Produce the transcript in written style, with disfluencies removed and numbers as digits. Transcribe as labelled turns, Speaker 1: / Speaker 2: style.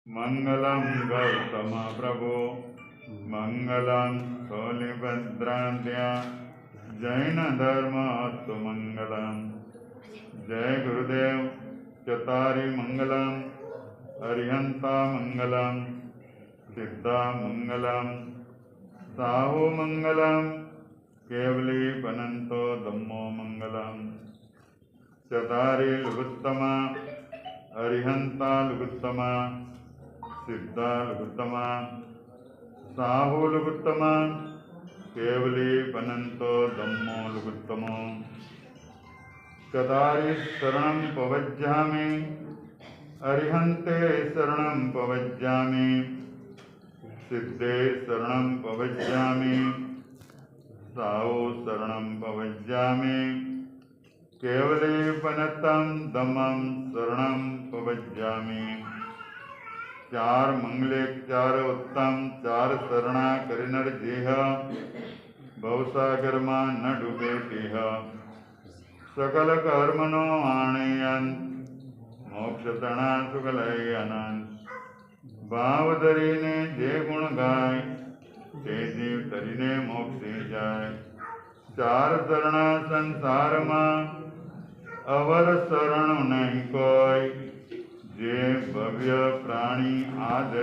Speaker 1: मंगलम गौतम प्रभु मंगलम शूलिभद्राद्या जैन धर्मस्तु मंगलम। जय गुरुदेव। चतारी मंगलम अरिहंता मंगलम सिद्धा मंगलम साहु मंगलम केवली पनंतो धम्मो मंगलम। चतारी लघुत्तमा अरिहंता लघुत्तमा सिद्धा लघुत्तमा साहु लघुत्तमा केवली पनंतो धम्मो लघुत्तमो। चतारी शरणं पवज्जामि अरिहंते शरणं पवज्जामि सिद्धे शरणं पवज्जामि साहु शरणं पवज्जामि केवले पनतं धम्मं शरणं पवज्जामि। चार मंगले चार उत्तम चार शरणा करिनर जेह भवसागर में न डूबे तेह। सकल कर्मनो आणयंत मोक्ष तणा सुखलय अनंत। भाव धरीने जे गुण गाय ते जीव तरीने मोक्षे जाय। चार शरणा संसार में अवर शरण नहीं कोई जे भव्य प्राणी आदर